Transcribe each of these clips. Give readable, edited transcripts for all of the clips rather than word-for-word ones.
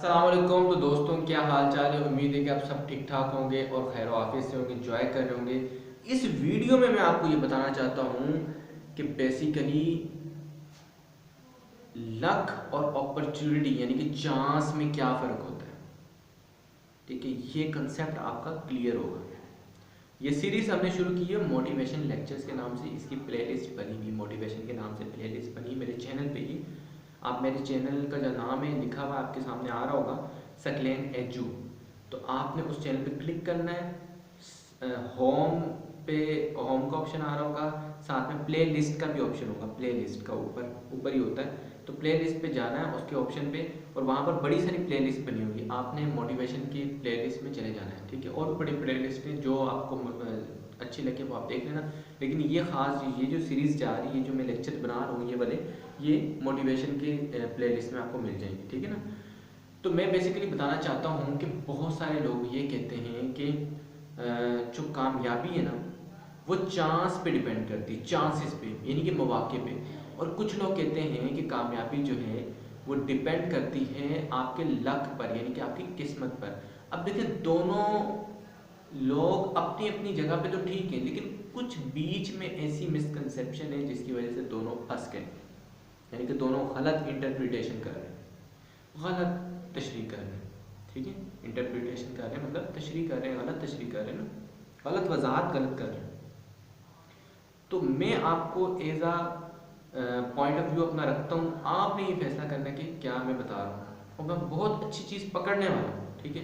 अस्सलाम वालेकुम। तो दोस्तों, क्या हाल चाल है। उम्मीद है कि आप सब ठीक ठाक होंगे और खैर आफियत से होंगे, एंजॉय कर रहे होंगे। इस वीडियो में मैं आपको ये बताना चाहता हूँ कि बेसिकली लक और अपॉर्चुनिटी यानी कि चांस में क्या फ़र्क होता है। ठीक है, ये कंसेप्ट आपका क्लियर होगा। ये सीरीज़ हमने शुरू की है मोटिवेशन लेक्चर्स के नाम से। इसकी प्लेलिस्ट बनी हुई, मोटिवेशन के नाम से प्लेलिस्ट बनी मेरे चैनल पे ही। आप मेरे चैनल का जो नाम है लिखा हुआ आपके सामने आ रहा होगा, सकलेन एजू। तो आपने उस चैनल पे क्लिक करना है। होम पे होम का ऑप्शन आ रहा होगा, साथ में प्ले लिस्ट का भी ऑप्शन होगा। प्ले लिस्ट का ऊपर ऊपर ही होता है। तो प्ले लिस्ट पे जाना है, उसके ऑप्शन पे, और वहाँ पर बड़ी सारी प्ले लिस्ट बनी होगी। आपने मोटिवेशन की प्ले लिस्ट में चले जाना है। ठीक है, और बड़ी प्ले लिस्ट है जो आपको अच्छी लगे वो आप देख लेना। लेकिन ये ख़ास ये जो सीरीज़ जा रही है, जो मैं लेक्चर बना रहा हूँ, ये वाले ये मोटिवेशन के प्ले लिस्ट में आपको मिल जाएंगे। ठीक है ना। तो मैं बेसिकली बताना चाहता हूँ कि बहुत सारे लोग ये कहते हैं कि जो कामयाबी है ना, वो चांस पे डिपेंड करती है, चांसेस पे यानी कि मौके पे। और कुछ लोग कहते हैं कि कामयाबी जो है वो डिपेंड करती है आपके लक पर, यानी कि आपकी किस्मत पर। अब देखिए, दोनों लोग अपनी अपनी जगह पे तो ठीक है, लेकिन कुछ बीच में ऐसी मिसकंसेप्शन है जिसकी वजह से दोनों फंस गए। यानी कि दोनों गलत इंटरप्रिटेशन कर रहे हैं, गलत तशरीह कर रहे हैं। ठीक है, इंटरप्रिटेशन कर रहे हैं मतलब तशरीह कर रहे हैं, गलत तशरीह कर रहे हैं ना, गलत वजाहत गलत कर रहे हैं। तो मैं आपको as a point of view अपना रखता हूँ, आपने ये फैसला करना है कि क्या मैं बता रहा हूँ। और मैं बहुत अच्छी चीज़ पकड़ने वाला हूँ। ठीक है,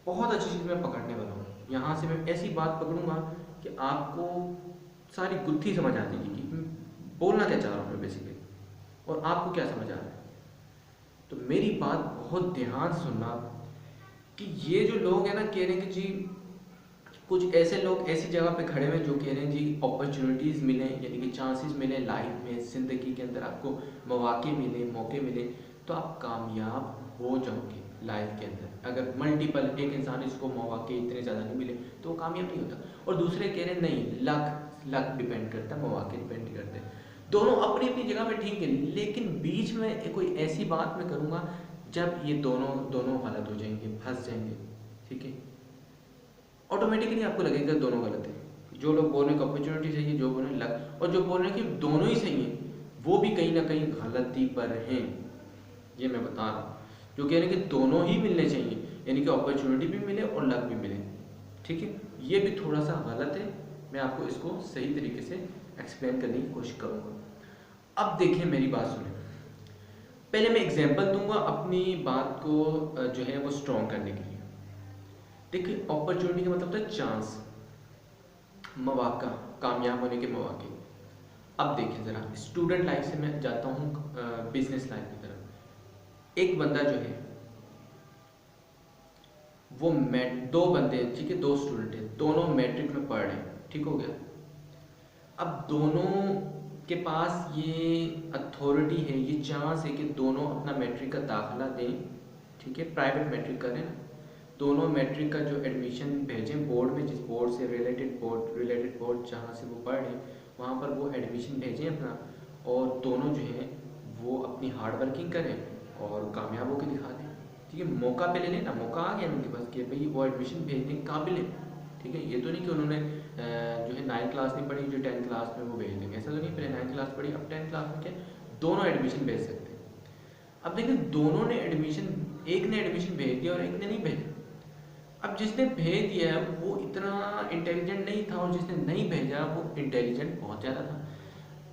बहुत अच्छी चीज़ मैं पकड़ने वाला हूँ। यहाँ से मैं ऐसी बात पकड़ूंगा कि आपको सारी गुत्थी समझ आ जाएगी कि मैं बोलना क्या चाह रहा हूँ मैं बेसिकली, और आपको क्या समझ आ रहा है। तो मेरी बात बहुत ध्यान से सुनना कि ये जो लोग हैं ना, कह रहे हैं कि जी, कुछ ऐसे लोग ऐसी जगह पे खड़े हुए जो कह रहे हैं जी अपॉर्चुनिटीज़ मिले, यानी कि चांसेस मिले लाइफ में, ज़िंदगी के अंदर आपको मौके मिले, मौके मिले, तो आप कामयाब हो जाओगे लाइफ के अंदर। अगर मल्टीपल एक इंसान इसको मौके इतने ज़्यादा नहीं मिले तो वो कामयाब नहीं होता। और दूसरे कह रहे हैं नहीं, लक लक डिपेंड करता है, मौके डिपेंड नहीं करते। दोनों अपनी अपनी जगह पे ठीक है, लेकिन बीच में कोई ऐसी बात मैं करूँगा जब ये दोनों दोनों गलत हो जाएंगे, फंस जाएंगे। ठीक है, ऑटोमेटिकली आपको लगेगा दोनों गलत है। जो लोग बोल रहे हैं कि अपॉर्चुनिटी सही है, जो बोल रहे हैं लक, और जो बोल रहे हैं कि दोनों ही सही हैं, वो भी कहीं ना कहीं गलती पर हैं। ये मैं बता रहा हूँ। जो कह रहे हैं कि दोनों ही मिलने चाहिए, यानी कि अपॉर्चुनिटी भी मिले और लक भी मिले। ठीक है, ये भी थोड़ा सा गलत है। मैं आपको इसको सही तरीके से एक्सप्लेन करने की कोशिश करूँगा। अब देखिए, मेरी बात सुने। पहले मैं एग्जांपल दूंगा अपनी बात को जो है वो स्ट्रॉन्ग करने के लिए। देखिए, अपॉर्चुनिटी का मतलब होता है चांस, मौका, कामयाब होने के मौके। अब देखिए ज़रा, स्टूडेंट लाइफ से मैं जाता हूँ बिजनेस लाइफ की तरफ। एक बंदा जो है वो दो बंदे हैं, ठीक है, दो स्टूडेंट हैं, दोनों मैट्रिक में पढ़ रहे हैं। ठीक हो गया। अब दोनों के पास ये अथॉरिटी है, ये चांस है कि दोनों अपना मैट्रिक का दाखिला दें। ठीक है, प्राइवेट मैट्रिक करें। दोनों मैट्रिक का जो एडमिशन भेजें बोर्ड में, जिस बोर्ड से रिलेटेड बोर्ड जहाँ से वो पढ़ रहे हैं, वहाँ पर वो एडमिशन भेजें अपना। और दोनों जो है वो अपनी हार्ड वर्किंग करें और कामयाब होकर दिखा दें। ठीक है, मौका पे ले लें ना, मौका आ गया उनके पास कि भाई वो एडमिशन भेजने के काबिल है। ठीक है, ये तो नहीं कि उन्होंने जो है 9th क्लास नहीं पढ़ी, जो 10th क्लास में वो भेज देंगे, ऐसा तो नहीं। पहले 9th क्लास पढ़ी, अब 10th क्लास में क्या, दोनों एडमिशन भेज सकते हैं। अब देखिए, दोनों ने एडमिशन, एक ने एडमिशन भेज दिया और एक ने नहीं भेजा। अब जिसने भेज दिया है वो इतना इंटेलिजेंट नहीं था, और जिसने नहीं भेजा वो इंटेलिजेंट बहुत ज़्यादा था।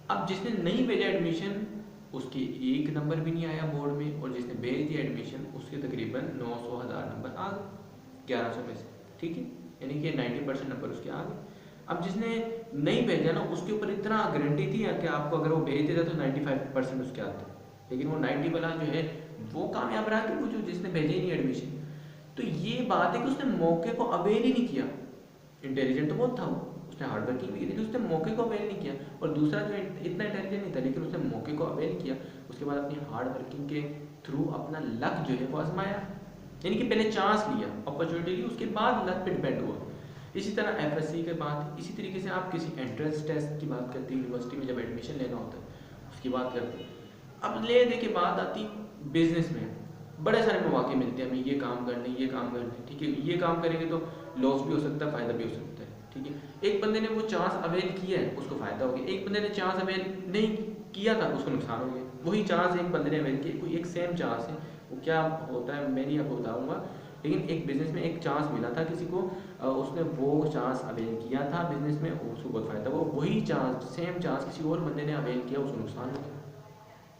अब जिसने नहीं भेजा एडमिशन, उसके एक नंबर भी नहीं आया बोर्ड में, और जिसने भेज दिया एडमिशन उसके तकरीबन 900 1000 नंबर आ गए 1100 में से। ठीक है, यानी कि 90% नंबर उसके आ गए। अब जिसने नहीं भेजा ना, उसके ऊपर इतना गारंटी थी कि आपको अगर वो भेज देता तो 95% उसके आते, लेकिन वो 90 वाला जो है वो कामयाब रहा कि वो जो जिसने भेजे ही नहीं एडमिशन। तो ये बात है कि उसने मौके को अवेल ही नहीं किया। इंटेलिजेंट तो बहुत था वो, उसने हार्ड वर्किंग भी की, लेकिन उसने मौके को अवेल नहीं किया। और दूसरा जो इतना इंटेलिजेंट नहीं था, लेकिन उसने मौके को अवेल किया। उसके बाद अपनी हार्ड वर्किंग के थ्रू अपना लक जो है वो आजमाया, यानी कि पहले चांस लिया, अपॉर्चुनिटी ली, उसके बाद लक पे डिपेंड हुआ। इसी तरह एफएससी के बाद, इसी तरीके से आप किसी एंट्रेंस टेस्ट की बात करते हैं, यूनिवर्सिटी में जब एडमिशन लेना होता है उसकी बात करते हैं। अब ले दे के बात आती बिजनेस में। बड़े सारे मौके मिलते हैं हमें, ये काम करने, ये काम करने, ठीक है। ये काम करेंगे तो लॉस भी हो सकता है, फ़ायदा भी हो सकता है, ठीक है। एक बंदे ने वो चांस अवेल किया है, उसको फ़ायदा हो गया। एक बंदे ने चांस अवेल नहीं किया था, उसको नुकसान हो गया। वही चांस एक बंदे ने अवेल किया, कोई एक सेम चांस है, वो क्या होता है मैं नहीं आपको बताऊँगा, लेकिन एक बिज़नेस में एक चांस मिला था किसी को, उसने वो चांस अवेल किया था बिज़नेस में, उसको बहुत फ़ायदा हुआ। वही चांस, सेम चांस किसी और बंदे ने अवेल किया, उसको नुकसान हो गया,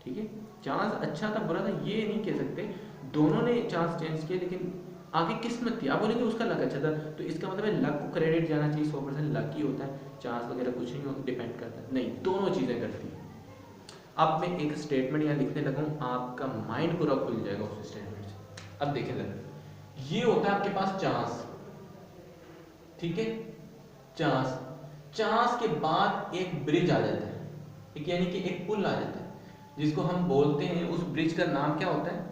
ठीक है। चांस अच्छा था बुरा था ये नहीं कह सकते, दोनों ने चांस चेंज किए, लेकिन आगे किस्मत थी। आप बोलेंगे उसका लक अच्छा था, तो इसका मतलब है लक को क्रेडिट जाना चाहिए, 100% लक ही होता है, चांस वगैरह कुछ नहीं डिपेंड करता, नहीं, दोनों चीज़ें करती हैं। अब मैं एक स्टेटमेंट यहाँ लिखने लगा हूँ, आपका माइंड पूरा खुल जाएगा उस स्टेटमेंट से। अब देखें जरा, ये होता है आपके पास चांस, ठीक है, चांस, चांस के बाद एक ब्रिज आ जाता है, एक यानी कि एक पुल आ जाता है, जिसको हम बोलते हैं, उस ब्रिज का नाम क्या होता है,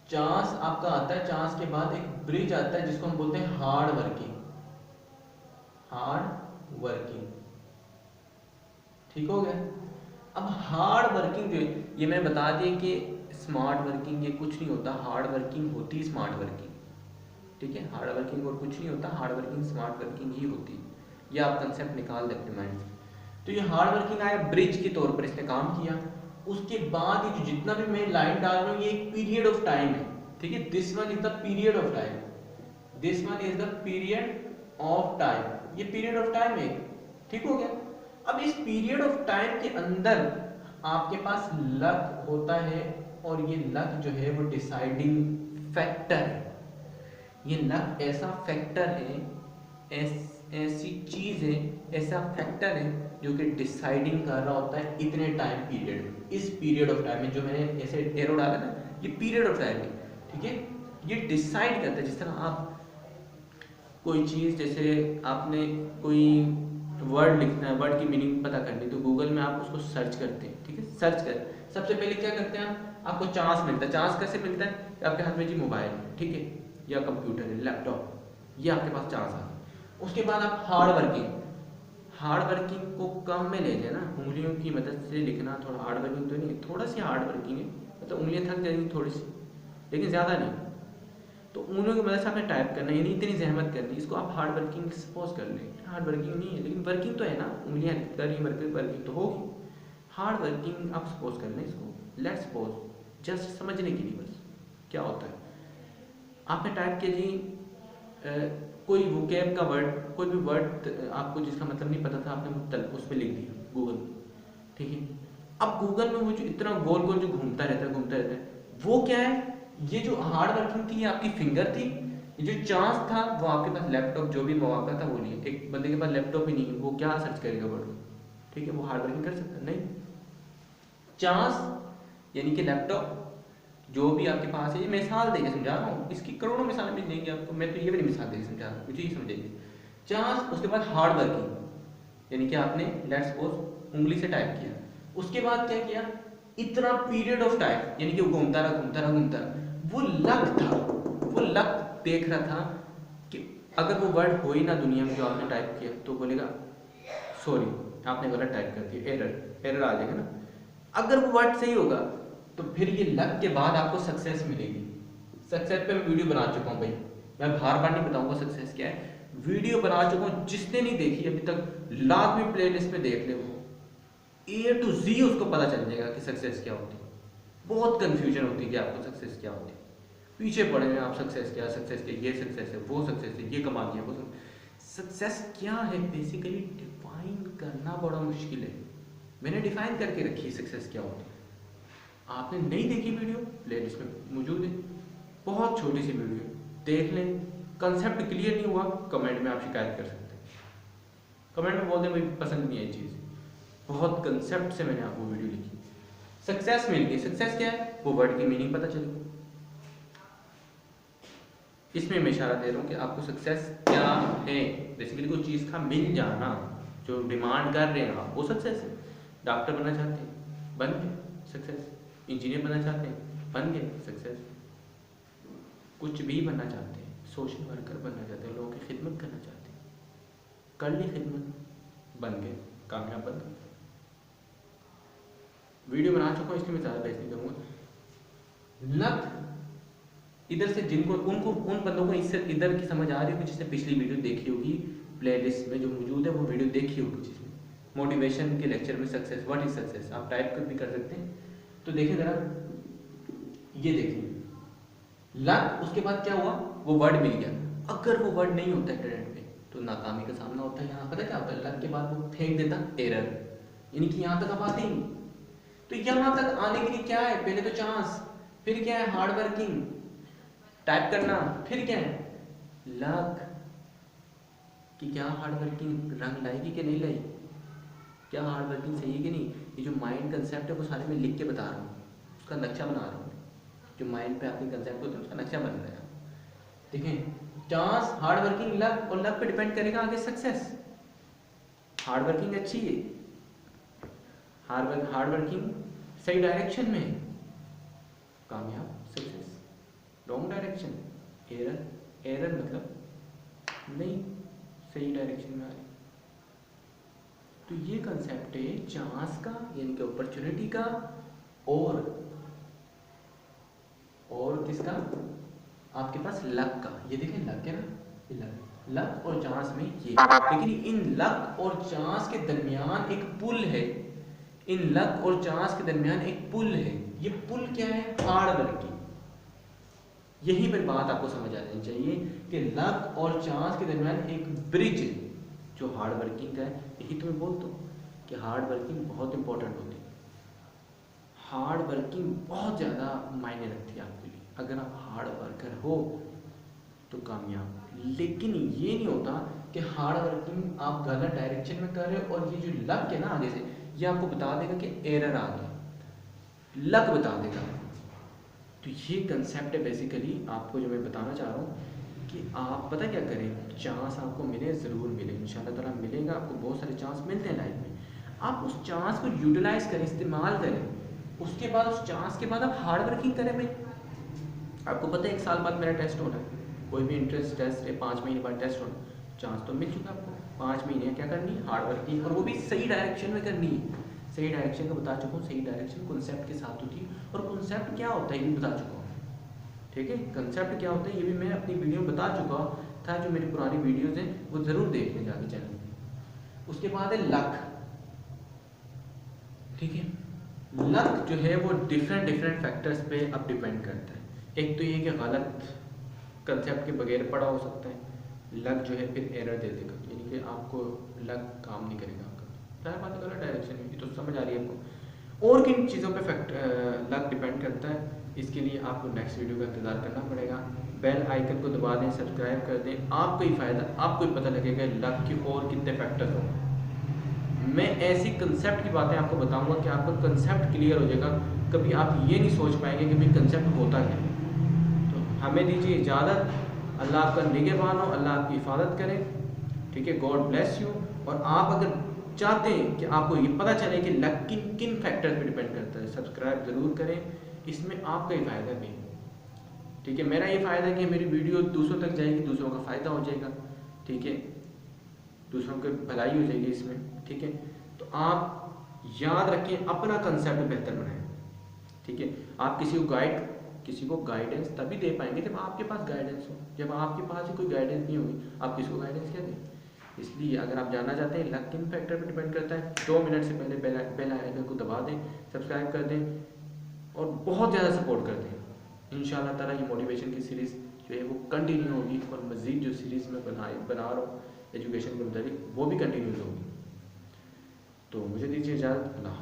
चांस आपका आता है, चांस के बाद एक ब्रिज आता है जिसको हम बोलते हैं हार्ड वर्किंग, हार्ड वर्किंग, ठीक हो गया। अब हार्ड वर्किंग जो है, ये मैंने बता दिया कि स्मार्ट वर्किंग ये कुछ नहीं होता, हार्ड वर्किंग होती स्मार्ट वर्किंग, ठीक है। हार्ड वर्किंग और कुछ नहीं होता, हार्ड वर्किंग स्मार्ट वर्किंग ही होती है, ये आप कंसेप्ट निकाल दे अपने माइंड से। तो ये हार्ड वर्किंग आया, ब्रिज के तौर पर इसने काम किया। उसके बाद ये जो जितना भी मैं लाइन डाल रहा हूँ, ये एक पीरियड ऑफ टाइम है, ठीक है। This one is the period of time, this one is the period of time, ये पीरियड ऑफ टाइम है, ठीक हो गया। अब इस पीरियड ऑफ टाइम के अंदर आपके पास लक होता है, और ये लक जो है वो डिसाइडिंग फैक्टर है। ये लक ऐसा फैक्टर है, ऐसी चीज है, ऐसा फैक्टर है जो कि डिसाइडिंग कर रहा होता है इतने टाइम पीरियड में, इस पीरियड ऑफ टाइम में, जो मैंने ऐसे एरो डाला ना, ये पीरियड ऑफ टाइम है, ठीक है। ये डिसाइड करता है, जिस तरह आप कोई चीज़, जैसे आपने कोई वर्ड लिखना है, वर्ड की मीनिंग पता करनी, तो गूगल में आप उसको सर्च करते हैं, ठीक है। सर्च कर, सबसे पहले क्या करते हैं आपको चांस मिलता है। चांस कैसे मिलता है, आपके हाथ में जी मोबाइल है, ठीक है, या कंप्यूटर है, लैपटॉप, ये आपके पास चांस आ गया। उसके बाद आप हार्ड वर्किंग, हार्ड वर्किंग को कम में ले लें ना, उंगलियों की मदद से लिखना, थोड़ा हार्ड वर्किंग तो नहीं, थोड़ा सी हार्ड वर्किंग है, मतलब उंगलियां थक जाएंगी थोड़ी सी, लेकिन ज़्यादा नहीं। तो उंगलियों की मदद से आपने टाइप करना, यानी इतनी जहमत करनी, इसको आप हार्ड वर्किंग सपोज कर लें। हार्ड वर्किंग नहीं है, लेकिन वर्किंग तो है ना, उंगलियां कर रही, वर्किंग तो होगी। हार्ड वर्किंग आप सपोज कर लें इसको, लेट्स सपोज, जस्ट समझने के लिए बस क्या होता है। आपने टाइप किया जी कोई वोकैब का वर्ड, कोई भी वर्ड आपको जिसका मतलब नहीं पता था, आपने उस पर लिख दिया गूगल, ठीक है। अब गूगल में वो जो इतना गोल गोल जो घूमता रहता है, वो क्या है, ये जो हार्ड वर्किंग थी ये आपकी फिंगर थी, ये जो चांस था वो आपके पास लैपटॉप, जो भी मौका था वो नहीं। एक बंदे के पास लैपटॉप ही नहीं है, वो क्या सर्च करेगा वर्ड, ठीक है, वो हार्ड वर्किंग कर सकता नहीं। चांस यानी कि लैपटॉप, जो भी आपके पास है, ये मिसाल देके समझा रहा हूँ, इसकी करोड़ों मिसालें मिल जाएंगी आपको, मैं तो ये वाली मिसाल देके समझा रहा हूँ, मुझे ही समझेंगे। चांस, उसके बाद हार्ड वर्किंग, यानी कि आपने लेट्स सपोज उंगली से टाइप किया, उसके बाद क्या किया, इतना पीरियड ऑफ टाइम, यानी कि वो घूमता रहा, वो लक था, वो लक देख रहा था कि अगर वो वर्ड हो ही ना दुनिया में जो आपने टाइप किया, तो बोलेगा सॉरी आपने गलत टाइप कर दिया, एरर आ जाएगा ना। अगर वो वर्ड सही होगा तो फिर ये लक के बाद आपको सक्सेस मिलेगी। सक्सेस पे मैं वीडियो बना चुका हूँ भाई, मैं बार बार नहीं बताऊंगा सक्सेस क्या है, वीडियो बना चुका हूँ, जिसने नहीं देखी अभी तक लाजमी प्लेलिस्ट में देख ले, वो A to Z उसको पता चल जाएगा कि सक्सेस क्या होती है। बहुत कंफ्यूजन होती है कि आपको सक्सेस क्या होती है, पीछे पड़े हैं आप, सक्सेस क्या, ये सक्सेस है, वो सक्सेस है, ये कमा दिया, वो सक्सेस क्या है, बेसिकली डिफाइन करना बड़ा मुश्किल है। मैंने डिफाइन करके रखी है सक्सेस क्या होती है, आपने नहीं देखी वीडियो, प्लेलिस्ट में मौजूद है, बहुत छोटी सी वीडियो, देख लें। कंसेप्ट क्लियर नहीं हुआ, कमेंट में आप शिकायत कर सकते हैं, कमेंट में बोल दें भाई पसंद नहीं आई चीज़, बहुत कंसेप्ट से मैंने आपको वीडियो लिखी। सक्सेस मिल गई, सक्सेस क्या है, वो वर्ड की मीनिंग पता चली। इसमें मैं इशारा दे रहा हूँ कि आपको सक्सेस क्या है, बेसिकली कोई चीज़ का मिल जाना, जो डिमांड कर रहे हैं आप, वो सक्सेस है। डॉक्टर बनना चाहते हैं, बन गए, सक्सेस। इंजीनियर बनना चाहते हैं, बन गए, सक्सेस। कुछ भी बनना चाहते हैं, सोशल वर्कर बनना चाहते हैं, लोगों की खिदमत करना चाहते हैं, कर ली खिदमत, बन गए, कामयाब बन गए। वीडियो बना चुका हूँ, इसलिए मैं ज़्यादा बहस नहीं करूँगा। लक इधर से जिनको उनको उन बंदों को इससे इधर की समझ आ रही होगी जिसने पिछली वीडियो देखी होगी, प्लेलिस्ट में जो मौजूद है वो वीडियो देखी होगी, जिसमें मोटिवेशन के लेक्चर में सक्सेस, व्हाट इज सक्सेस आप टाइप कर भी कर सकते हैं। तो देखिए ज़रा, ये देखिए लक, उसके बाद क्या हुआ, वो वर्ड मिल गया। अगर वो वर्ड नहीं होता इंटरनेट पे तो नाकामी का सामना होता है। यहाँ पता क्या होता है, लक के बाद वो फेंक देता एरर, यानी कि यहाँ तक आप आते ही नहीं। तो यहाँ तक आने के लिए क्या है, पहले तो चांस, फिर क्या है हार्ड वर्किंग, टाइप करना, फिर क्या है लक। कि क्या हार्ड वर्किंग रंग लाएगी कि नहीं लाएगी, क्या हार्ड वर्किंग सही है कि नहीं। ये जो माइंड कंसेप्ट है वो सारे मैं लिख के बता रहा हूँ, उसका नक्शा बना रहा हूँ। जो माइंड पे आपके कंसेप्ट होते हैं उसका नक्शा बन रहा है। देखें चांस, हार्ड वर्किंग, लक, और लक पे डिपेंड करेगा आगे सक्सेस। हार्ड वर्किंग अच्छी है, हार्ड वर्किंग सही डायरेक्शन में है, कामयाब, success wrong direction, error, error मतलब नहीं सही डायरेक्शन में आ रही। तो ये कंसेप्ट है चांस का, यानी कि अपॉर्चुनिटी का, और किसका, आपके पास लक का। ये देखें लक है ना, ये लक और चांस में ये, लेकिन इन लक और चांस के दरमियान एक पुल है, इन लक और चांस के दरमियान एक पुल है। ये पुल क्या है, हार्ड वर्किंग। यही पर बात आपको समझ आ जानी चाहिए कि लक और चांस के दरमियान एक ब्रिज जो हार्ड वर्किंग का है। यही तो मैं बोलता हूँ कि हार्ड वर्किंग बहुत इंपॉर्टेंट होती है, हार्ड वर्किंग बहुत ज़्यादा मायने रखती है आपके लिए। अगर आप हार्ड वर्कर हो तो कामयाब। लेकिन ये नहीं होता कि हार्ड वर्किंग आप गलत डायरेक्शन में कर रहे हो और ये जो लक है ना आगे से, ये आपको बता देगा कि एरर आ गया, लक बता देगा। तो ये कंसेप्ट है बेसिकली आपको जो मैं बताना चाह रहा हूँ कि आप पता क्या करें, चांस आपको मिले, ज़रूर मिले, इंशाल्लाह ताला मिलेगा। आपको बहुत सारे चांस मिलते हैं लाइफ में, आप उस चांस को यूटिलाइज करें, इस्तेमाल करें। उसके बाद उस चांस के बाद आप हार्ड वर्किंग करें। भाई आपको पता है 1 साल बाद मेरा टेस्ट होना है, कोई भी इंट्रेंस टेस्ट है 5 महीने बाद टेस्ट होना, चांस तो मिल चुका आपको। 5 महीने क्या करनी है, हार्ड वर्किंग, और वो भी सही डायरेक्शन में करनी है। सही डायरेक्शन का बता चुका हूँ, सही डायरेक्शन कॉन्सेप्ट के साथ होती है, और कॉन्सेप्ट क्या होता है ये भी बता चुका हूँ। ठीक है, कंसेप्ट क्या होता है ये भी मैं अपनी वीडियो में बता चुका था, जो मेरी पुरानी वीडियोस हैं वो ज़रूर देख लें जाके चैनल पे। उसके बाद है लक। ठीक है, लक जो है वो डिफरेंट फैक्टर्स पे अब डिपेंड करता है। एक तो ये कि गलत कंसेप्ट के बगैर पढ़ा हो सकता है, लक जो है फिर एरर दे देगा, यानी कि आपको लक काम नहीं करेगा आपका, क्या बात है गलत डायरेक्शन में, ये तो समझ आ रही है आपको। और किन चीज़ों पे लक डिपेंड करता है, इसके लिए आपको नेक्स्ट वीडियो का इंतज़ार करना पड़ेगा। बेल आइकन को दबा दें, सब्सक्राइब कर दें, आपको ही फ़ायदा, आपको ही पता लगेगा लक के और कितने फैक्टर्स होंगे। मैं ऐसी कंसेप्ट की बातें आपको बताऊंगा कि आपका कंसेप्ट क्लियर हो जाएगा, कभी आप ये नहीं सोच पाएंगे कि भाई कंसेप्ट होता क्या है। तो हमें दीजिए इजाज़त, अल्लाह आपका निगहबान हो, अल्लाह आपकी हिफाजत करे। ठीक है, गॉड ब्लेस यू। और आप अगर चाहते हैं कि आपको ये पता चले कि लक किन किन फैक्टर पे डिपेंड करता है, सब्सक्राइब ज़रूर करें, इसमें आपका ही फ़ायदा भी। ठीक है, मेरा ये फ़ायदा है कि मेरी वीडियो दूसरों तक जाएगी, दूसरों का फ़ायदा हो जाएगा। ठीक है, दूसरों की भलाई हो जाएगी इसमें। ठीक है, तो आप याद रखें अपना कंसेप्ट बेहतर बनाएं। ठीक है, आप किसी को गाइडेंस तभी दे पाएंगे जब आपके पास गाइडेंस हो। जब आपके पास ही कोई गाइडेंस नहीं होगी, आप किसको गाइडेंस क्या दें। इसलिए अगर आप जानना चाहते हैं लक किन फैक्टर पर डिपेंड करता है, 2 मिनट से पहले बेल आइकन को दबा दें, सब्सक्राइब कर दें और बहुत ज़्यादा सपोर्ट कर दें। इंशाल्लाह ताला ये मोटिवेशन की सीरीज़ जो है वो कंटिन्यू होगी, और मज़ीद जो सीरीज़ में बना रहा हूँ एजुकेशन के मुताबिक वो भी कंटिन्यू होगी। तो मुझे दीजिए इजाज़त, अल्लाह।